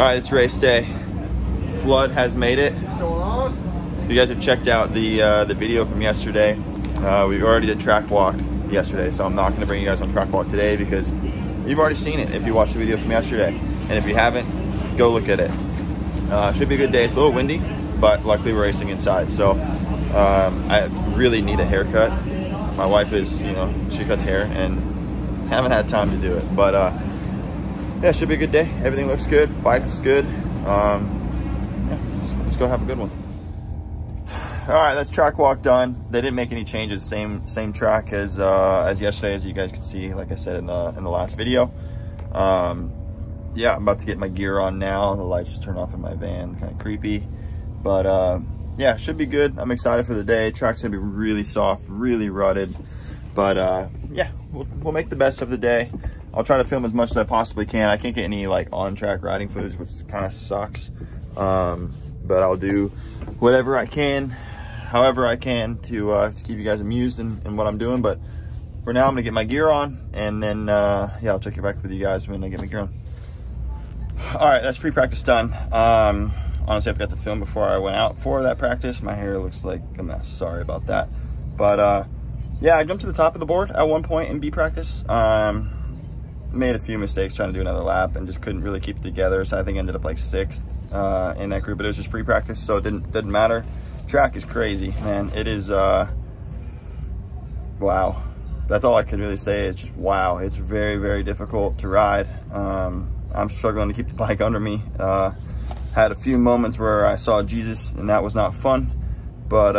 right, it's race day. Flood has made it. What's going on? You guys have checked out the video from yesterday. We already did track walk yesterday, so I'm not going to bring you guys on track walk today because you've already seen it if you watched the video from yesterday. And if you haven't, go look at it. Should be a good day. It's a little windy, but luckily we're racing inside. So I really need a haircut. My wife is, you know, she cuts hair and haven't had time to do it. But yeah, it should be a good day. Everything looks good. Bike is good. Yeah, let's go have a good one. All right, that's track walk done. They didn't make any changes. Same track as yesterday, as you guys could see. Like I said in the last video. Yeah, I'm about to get my gear on now. The lights just turned off in my van, kind of creepy. But yeah, should be good. I'm excited for the day. Track's gonna be really soft, really rutted. But yeah, we'll make the best of the day. I'll try to film as much as I possibly can. I can't get any like on-track riding footage, which kind of sucks. But I'll do whatever I can, however I can to keep you guys amused in what I'm doing. But for now, I'm gonna get my gear on, and then yeah, I'll check it back with you guys when I get my gear on. All right, that's free practice done. Honestly, I forgot to film before I went out for that practice. My hair looks like a mess. Sorry about that. But yeah, I jumped to the top of the board at one point in B practice. Made a few mistakes trying to do another lap and just couldn't really keep it together. So I think I ended up like 6th in that group, but it was just free practice, so it didn't matter. Track is crazy, man. It is wow. That's all I could really say is just wow. It's very, very difficult to ride. I'm struggling to keep the bike under me. Had a few moments where I saw Jesus and that was not fun. But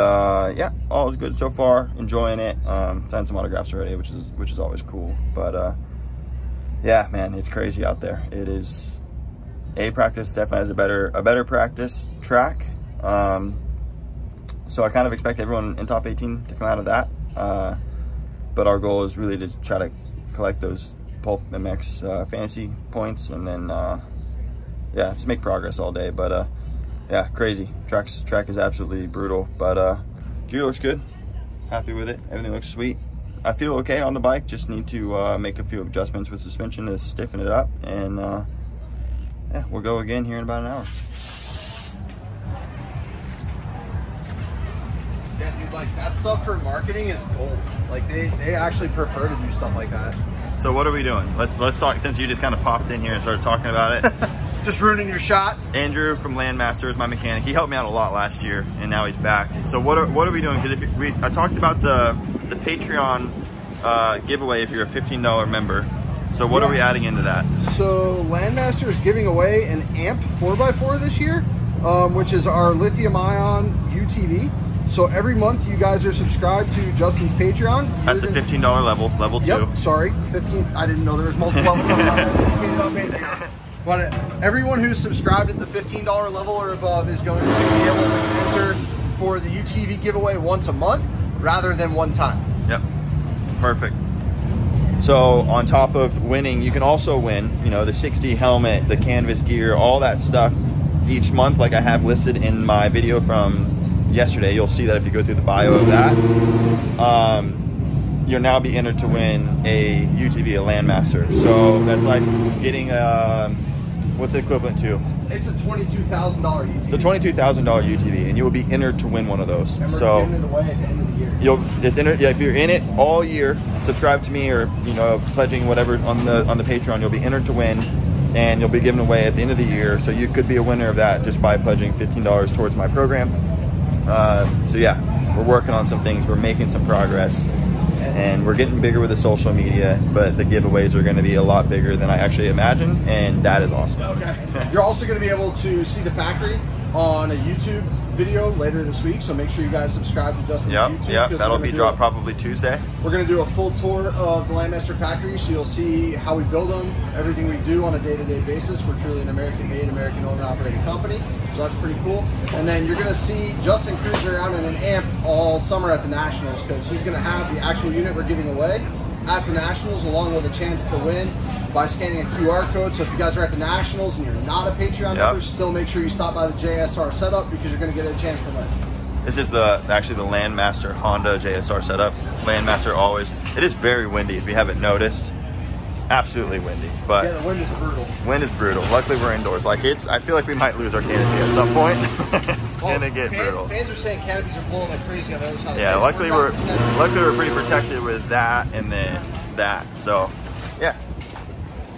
yeah, all is good so far. Enjoying it. Signed some autographs already, which is always cool. But yeah, man, it's crazy out there. It is. A practice definitely has a better practice track. So I kind of expect everyone in top 18 to come out of that. But our goal is really to try to collect those Pulp MX fantasy points, and then yeah, just make progress all day. But yeah, crazy. Track is absolutely brutal, but gear looks good. Happy with it. Everything looks sweet. I feel okay on the bike. Just need to make a few adjustments with suspension to stiffen it up, and yeah, we'll go again here in about an hour. Yeah, dude, like that stuff for marketing is gold. Like they actually prefer to do stuff like that. So what are we doing? Let's talk, since you just kind of popped in here and started talking about it. Just ruining your shot. Andrew from Landmaster is my mechanic. He helped me out a lot last year, and now he's back. So what are we doing? Because I talked about the Patreon giveaway if you're a $15 member. So what are we adding into that? So Landmaster is giving away an AMP 4x4 this year, which is our lithium-ion UTV. So every month you guys are subscribed to Justin's Patreon. At the $15 level 2. Yep, sorry, 15. I didn't know there was multiple levels on that. But everyone who's subscribed at the $15 level or above is going to be able to enter for the UTV giveaway once a month rather than one time. Yep, perfect. So on top of winning, you can also win, you know, the 60 helmet, the canvas gear, all that stuff each month, like I have listed in my video from yesterday. You'll see that if you go through the bio of that. You'll now be entered to win a UTV, a Landmaster. So that's like getting what's the equivalent to? It's a $22,000 UTV. It's a $22,000 UTV, and you will be entered to win one of those. And we're so giving it away at the end of the year. Yeah, if you're in it all year, subscribe to me, or you know, pledging whatever on the Patreon, you'll be entered to win, and you'll be given away at the end of the year. So you could be a winner of that just by pledging $15 towards my program. So yeah, we're working on some things. We're making some progress, and we're getting bigger with the social media, but the giveaways are going to be a lot bigger than I actually imagined, and that is awesome. Okay. You're also going to be able to see the factory on a YouTube video later this week, so make sure you guys subscribe to Justin's YouTube. Yep, that'll be dropped probably Tuesday. We're going to do a full tour of the Landmaster factory, so you'll see how we build them, everything we do on a day-to-day basis. We're truly an American-made, American-owned and operated company, so that's pretty cool. And then you're going to see Justin cruising around in an AMP all summer at the Nationals, because he's going to have the actual unit we're giving away at the Nationals, along with a chance to win by scanning a QR code. So if you guys are at the Nationals and you're not a Patreon member, still make sure you stop by the JSR setup, because you're going to get a chance to win. This is actually the Landmaster Honda JSR setup. Landmaster always. It is very windy if you haven't noticed. absolutely windy. But yeah, the wind is brutal. Wind is brutal. Luckily, we're indoors. Like I feel like we might lose our canopy at some point. It's gonna get brutal. Fans are saying canopies are blowing like crazy on the other side. Yeah, luckily we're pretty protected with that and then that. So, yeah,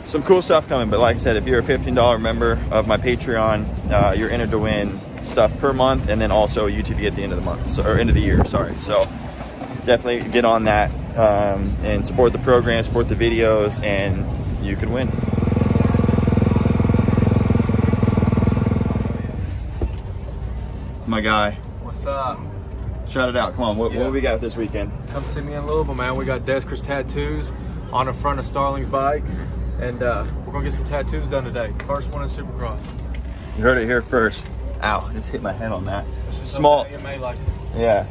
some cool stuff coming. But like I said, if you're a $15 member of my Patreon, you're entered to win stuff per month, and then also UTV at the end of the month, or end of the year. Sorry. So definitely get on that and support the program, support the videos, and you can win. My guy. What's up? Shout it out. Come on. What we got this weekend? Come see me in Louisville, man. We got Deskridge Tattoos on the front of Starling's bike, and we're gonna get some tattoos done today. First one is Supercross. You heard it here first. Ow, just hit my head on that. Small. AMA license. Yeah,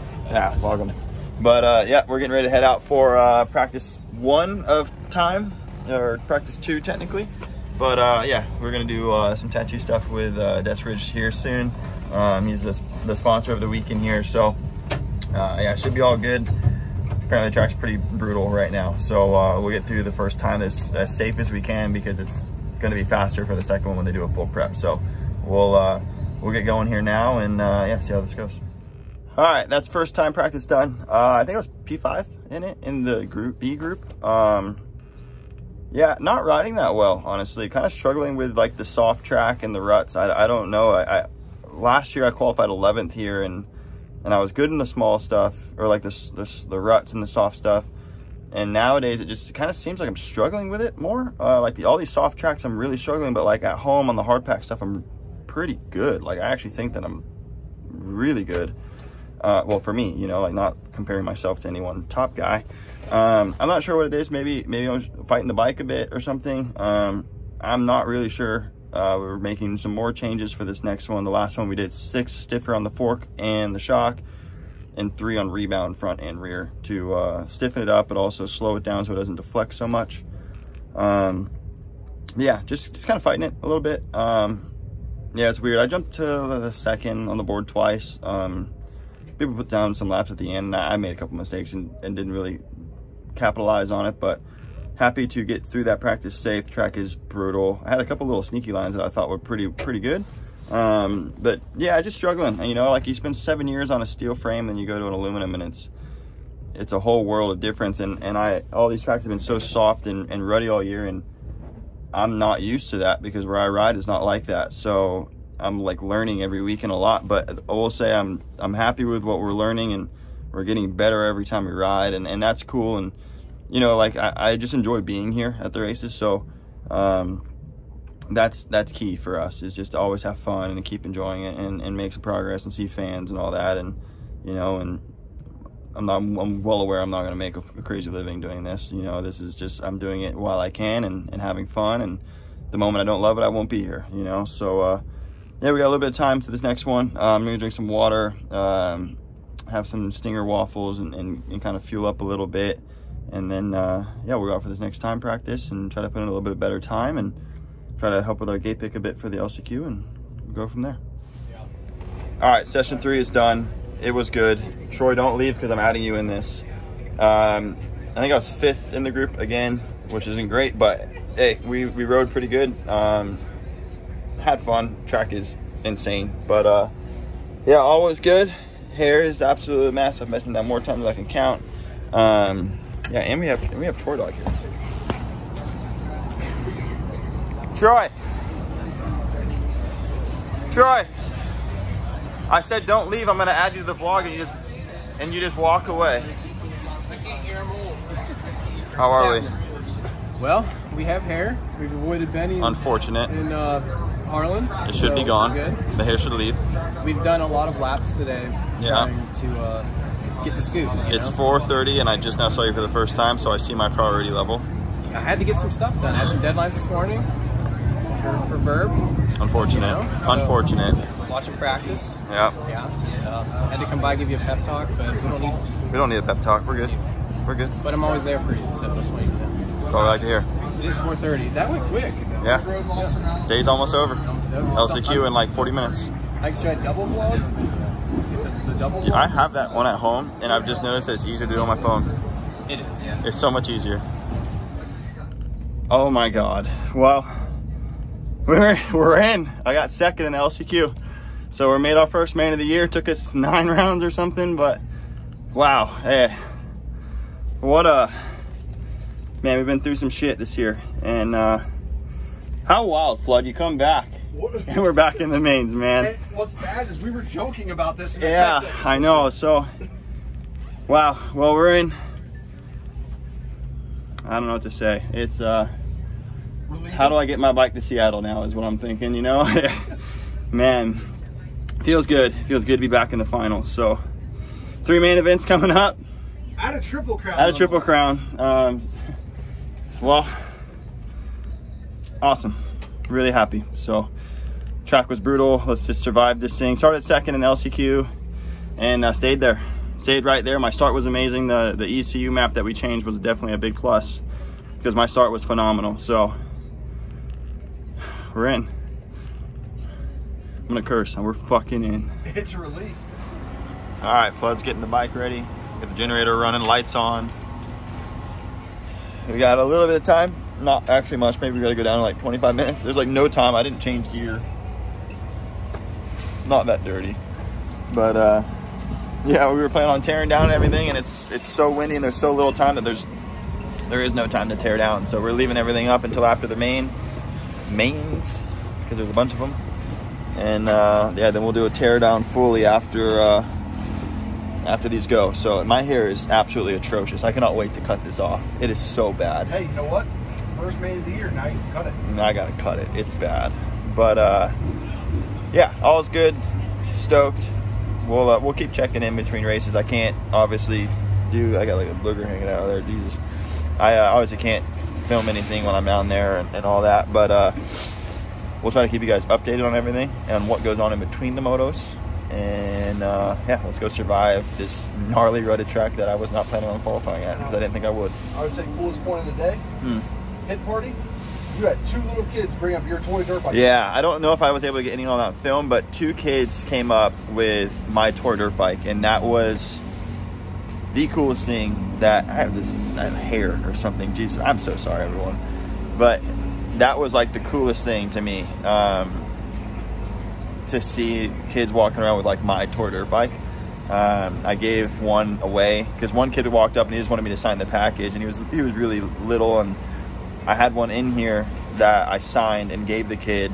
welcome. But yeah, we're getting ready to head out for practice 1 of time, or practice 2 technically. But yeah, we're gonna do some tattoo stuff with Deskridge here soon. He's the sponsor of the weekend here, so yeah, it should be all good. Apparently the track's pretty brutal right now, so we'll get through the first time as safe as we can, because it's gonna be faster for the second one when they do a full prep. So we'll get going here now and yeah, see how this goes. All right, that's first time practice done. I think it was P5 in the group B group. Yeah, not riding that well, honestly. Kind of struggling with like the soft track and the ruts. I don't know. Last year I qualified 11th here, and I was good in the small stuff, or like the ruts and the soft stuff. And nowadays it just kind of seems like I'm struggling with it more. Like all these soft tracks I'm really struggling, but like at home on the hard pack stuff I'm pretty good. Like I actually think that I'm really good. Well, for me, you know, like not comparing myself to any one top guy. I'm not sure what it is. Maybe I'm fighting the bike a bit or something. I'm not really sure. We're making some more changes for this next one. The last one we did 6 stiffer on the fork and the shock, and 3 on rebound front and rear to stiffen it up, but also slow it down so it doesn't deflect so much. Yeah, just kind of fighting it a little bit. Yeah, it's weird. I jumped to the second on the board twice. People put down some laps at the end, and I made a couple mistakes and didn't really capitalize on it, but happy to get through that practice safe. Track is brutal. I had a couple little sneaky lines that I thought were pretty good. But yeah, just struggling. You know, like you spend 7 years on a steel frame, then you go to an aluminum, and it's a whole world of difference. And all these tracks have been so soft and ruddy all year, and I'm not used to that because where I ride is not like that. So I'm like learning every weekend a lot, but I will say I'm happy with what we're learning, and we're getting better every time we ride, and that's cool. And you know, like I just enjoy being here at the races. So that's key for us, is just to always have fun and keep enjoying it and make some progress and see fans and all that. And you know, and I'm well aware I'm not going to make a crazy living doing this. You know, this is just, I'm doing it while I can and having fun, and the moment I don't love it, I won't be here, you know. So yeah, we got a little bit of time to this next one. I'm gonna drink some water, have some Stinger waffles, and kind of fuel up a little bit, and then yeah, we'll go out for this next time practice and try to put in a little bit better time and try to help with our gate pick a bit for the LCQ, and we'll go from there. Yeah. All right, session 3 is done. It was good. Troy, don't leave because I'm adding you in this. I think I was 5th in the group again, which isn't great, but hey, we rode pretty good. Had fun. Track is insane, but yeah, all was good. Hair is absolutely a mess. I've mentioned that more times than I can count. Yeah, and we have Troy Dog here. Troy, I said don't leave. I'm gonna add you to the vlog, and you just walk away. How are we? Well, we have hair. We've avoided Benny. Unfortunate. In Harlan. It should be gone. Good. The hair should leave. We've done a lot of laps today, trying to get the scoop. It's 4:30, and I just now saw you for the first time, so I see my priority level. I had to get some stuff done. I had some deadlines this morning for Verb. Unfortunate. You know, so unfortunate. Watching practice. Yeah. Yeah. Just had to come by, give you a pep talk, but we don't need a pep talk. We're good. We're good. But I'm always there for you, so just wait. That's all I like to hear. It is 4:30. That went quick. Yeah. Day's almost over. LCQ in like 40 minutes. Like, should I double vlog? The double vlog? Yeah, I have that one at home, and I've just noticed that it's easier to do on my phone. It is. It's so much easier. Oh my God. Well, we're in. I got second in the LCQ. So we made our first main of the year. Took us 9 rounds or something, but wow. Hey, what a, man, we've been through some shit this year. And how wild, Flood, you come back. And we're back in the mains, man. And what's bad is we were joking about this. In the yeah, I know. So, wow. Well, we're in. I don't know what to say. It's how do I get my bike to Seattle now is what I'm thinking, you know? Man, feels good. Feels good to be back in the finals. So 3 main events coming up. At a Triple Crown. At a Triple Crown. Well, awesome. Really happy. So track was brutal. Let's just survive this thing. Started second in LCQ and stayed there. Stayed right there. My start was amazing. The ECU map that we changed was definitely a big plus because my start was phenomenal. So we're in. I'm gonna curse and we're fucking in. It's a relief. All right, Flood's getting the bike ready. Get the generator running, lights on. We got a little bit of time. Not actually much. Maybe we gotta go down to like 25 minutes. There's like no time. I didn't change gear. Not that dirty. But yeah, we were planning on tearing down and everything, and it's so windy and there's so little time that there is no time to tear down. So we're leaving everything up until after the mains, because there's a bunch of them. And yeah, then we'll do a tear down fully after these go. So my hair is absolutely atrocious. I cannot wait to cut this off. It is so bad. Hey, you know what? First main of the year, now you can cut it. I gotta cut it. It's bad. But yeah, all's good. Stoked. We'll keep checking in between races. I can't obviously I got like a booger hanging out of there. Jesus. I obviously can't film anything when I'm down there and all that. But we'll try to keep you guys updated on everything and what goes on in between the motos. And yeah, let's go survive this gnarly rutted track that I was not planning on qualifying at because I didn't think I would. I would say coolest point of the day, hit party. You had 2 little kids bring up your toy dirt bike. Yeah, I don't know if I was able to get any on that film, but 2 kids came up with my toy dirt bike, and that was the coolest thing. That I have this hair or something. Jesus, I'm so sorry, everyone. But that was like the coolest thing to me. To see kids walking around with like my toy dirt bike. I gave one away because one kid walked up and he just wanted me to sign the package, and he was really little, and I had one in here that I signed and gave the kid,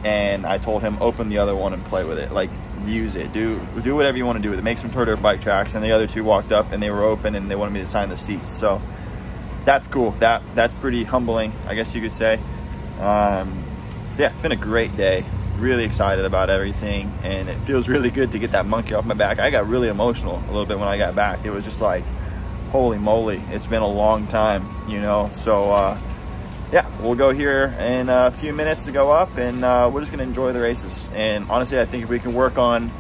and I told him open the other one and play with it, like use it, do whatever you want to do with it, make some toy dirt bike tracks. And the other 2 walked up and they were open and they wanted me to sign the seats. So that's cool. That's pretty humbling, I guess you could say. So yeah, it's been a great day. Really excited about everything, and it feels really good to get that monkey off my back. I got really emotional a little bit when I got back. It was just like, holy moly, it's been a long time, you know. So yeah, we'll go here in a few minutes to go up, and we're just gonna enjoy the races. And honestly, I think if we can work on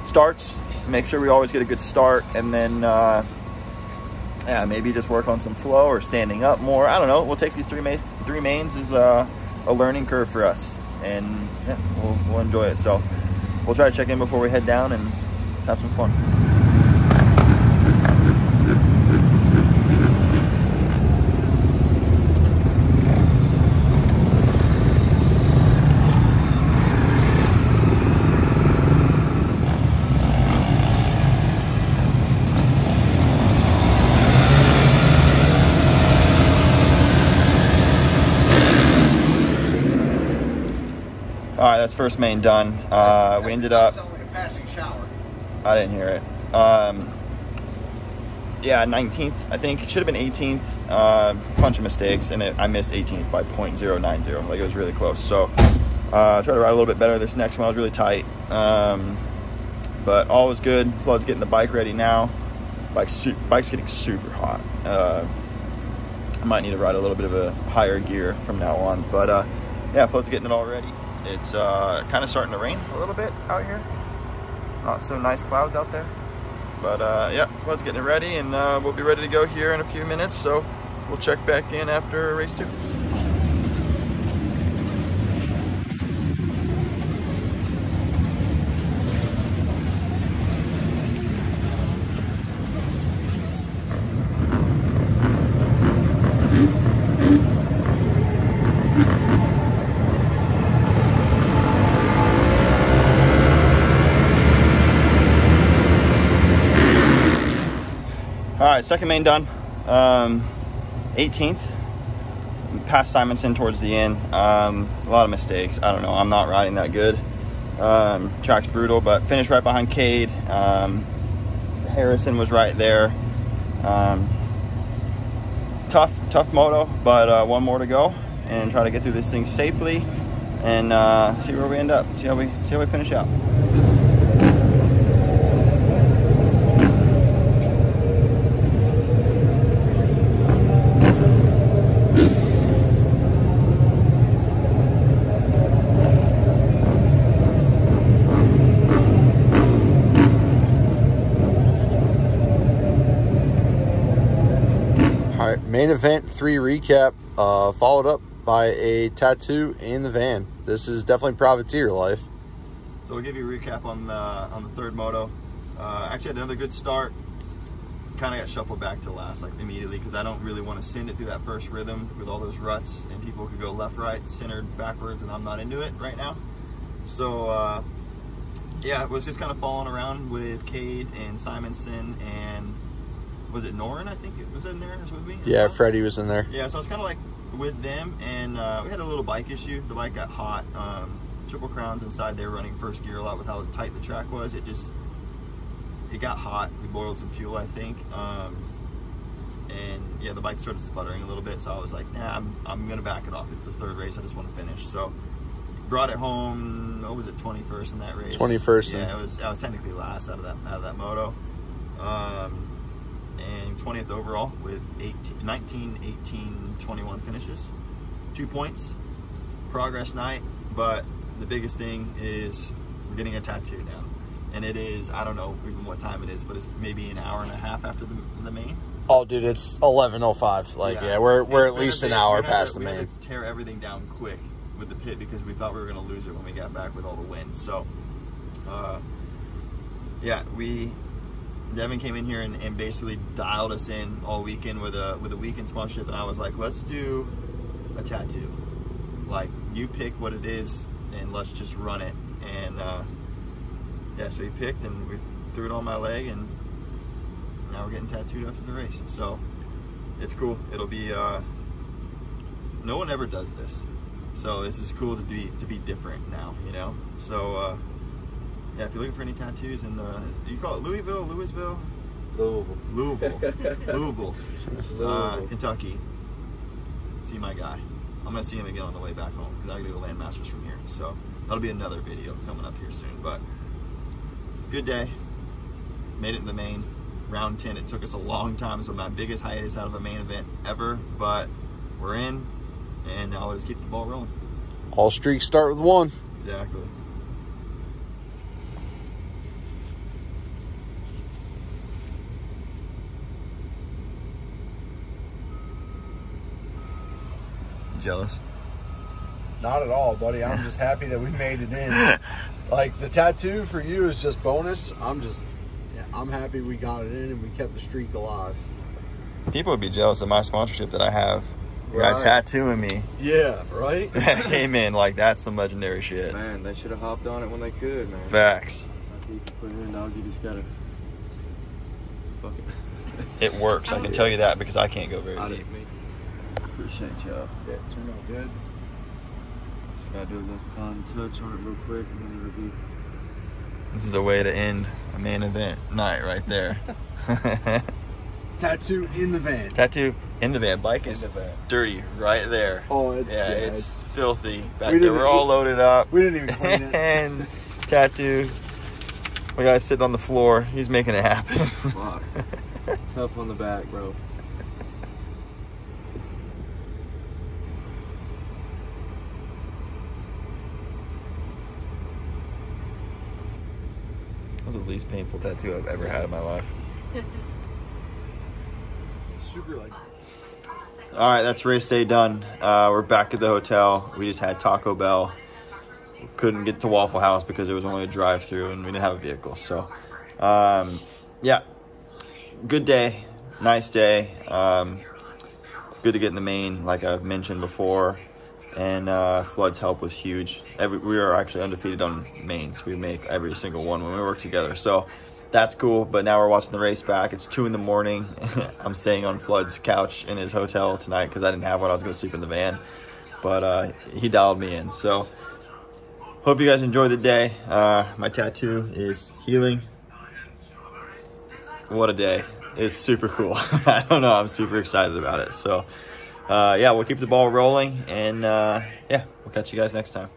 starts, make sure we always get a good start, and then yeah, maybe just work on some flow or standing up more. I don't know. We'll take these 3 mains as a learning curve for us. And yeah, we'll enjoy it. So we'll try to check in before we head down and let's have some fun. All right, that's first main done. We ended up. Sound like a passing shower. I didn't hear it. Yeah, 19th. I think it should have been 18th. Bunch of mistakes, and I missed 18th by 0.090. Like, it was really close. So try to ride a little bit better. This next one was really tight. But all was good. Flood's getting the bike ready now. Bike's getting super hot. I might need to ride a little bit of a higher gear from now on. But yeah, Flood's getting it all ready. It's kind of starting to rain a little bit out here. Not so nice clouds out there. But yeah, Flood's getting it ready, and we'll be ready to go here in a few minutes. So we'll check back in after race 2. All right, second main done. 18th. Past Simonson towards the end. A lot of mistakes. I don't know. I'm not riding that good. Track's brutal, but finished right behind Cade. Harrison was right there. Tough moto, but one more to go, and try to get through this thing safely, and see where we end up. See how we finish out. Main event 3 recap, followed up by a tattoo in the van. This is definitely privateer life. So we'll give you a recap on the third moto. Actually had another good start. Kind of got shuffled back to last like immediately because I don't really want to send it through that first rhythm with all those ruts and people could go left, right, centered, backwards, and I'm not into it right now. So yeah, it was just kind of following around with Cade and Simonson and was it Norin? I think it was in there. Was with me. Yeah, Freddie was in there. Yeah, so I was kind of like with them, and we had a little bike issue. The bike got hot. Triple Crowns inside. They were running first gear a lot with how tight the track was. It got hot. We boiled some fuel, I think, and yeah, the bike started sputtering a little bit. So I was like, nah, I'm gonna back it off. It's the third race. I just want to finish. So brought it home. What was it? 21st in that race. 21st. Yeah, I was technically last out of that moto. And 20th overall with 19, 18, 21 finishes. 2 points. Progress night, but the biggest thing is we're getting a tattoo now. And it is, I don't know even what time it is, but it's maybe an hour and a half after the main. Oh, dude, it's 11:05. Like, yeah, we're at least an hour past the main. We had to tear everything down quick with the pit because we thought we were going to lose it when we got back with all the wind. So, yeah, Devin came in here and basically dialed us in all weekend with a weekend sponsorship, and I was like, let's do a tattoo. Like, you pick what it is, and let's just run it. And yeah, so he picked, and we threw it on my leg, and now we're getting tattooed after the race. So it's cool. It'll be no one ever does this, so this is cool to be different now, you know. So yeah, if you're looking for any tattoos in the, you call it Louisville, Kentucky, see my guy. I'm gonna see him again on the way back home because I gotta go to Landmasters from here. So that'll be another video coming up here soon. But good day. Made it in the main. Round 10. It took us a long time. So my biggest hiatus out of a main event ever. But we're in, and now let's keep the ball rolling. All streaks start with one. Exactly. Jealous? Not at all, buddy. I'm just happy that we made it in. Like, the tattoo for you is just bonus. I'm happy we got it in and we kept the streak alive. People would be jealous of my sponsorship that I have. Right. Got tattooing me. Yeah, right? That came in like that's some legendary shit. Man, they should have hopped on it when they could, man. Facts. You put it in, dog. You just gotta fuck it. It works. I can tell you that because I can't go very deep. Appreciate y'all. Yeah, it turned out good. Just gotta do a little fine touch on it real quick and then it'll be. This is the way to end a main event night right there. Tattoo in the van. Tattoo in the van. Bike is dirty right there. Oh, it's filthy back there. We're all loaded up. We didn't even clean it. And tattoo. We got sitting on the floor. He's making it happen. Fuck. Tough on the back, bro. That was the least painful tattoo I've ever had in my life. Super like. All right, that's race day done. We're back at the hotel. We just had Taco Bell. We couldn't get to Waffle House because it was only a drive-through and we didn't have a vehicle. So, yeah, good day, nice day. Good to get in the main, like I've mentioned before. And Flood's help was huge. We are actually undefeated on mains. We make every single one when we work together. So that's cool, but now we're watching the race back. It's 2 in the morning. I'm staying on Flood's couch in his hotel tonight because I didn't have one. I was going to sleep in the van, but he dialed me in. So hope you guys enjoy the day. My tattoo is healing. What a day. It's super cool. I don't know. I'm super excited about it. So yeah, we'll keep the ball rolling, and yeah, we'll catch you guys next time.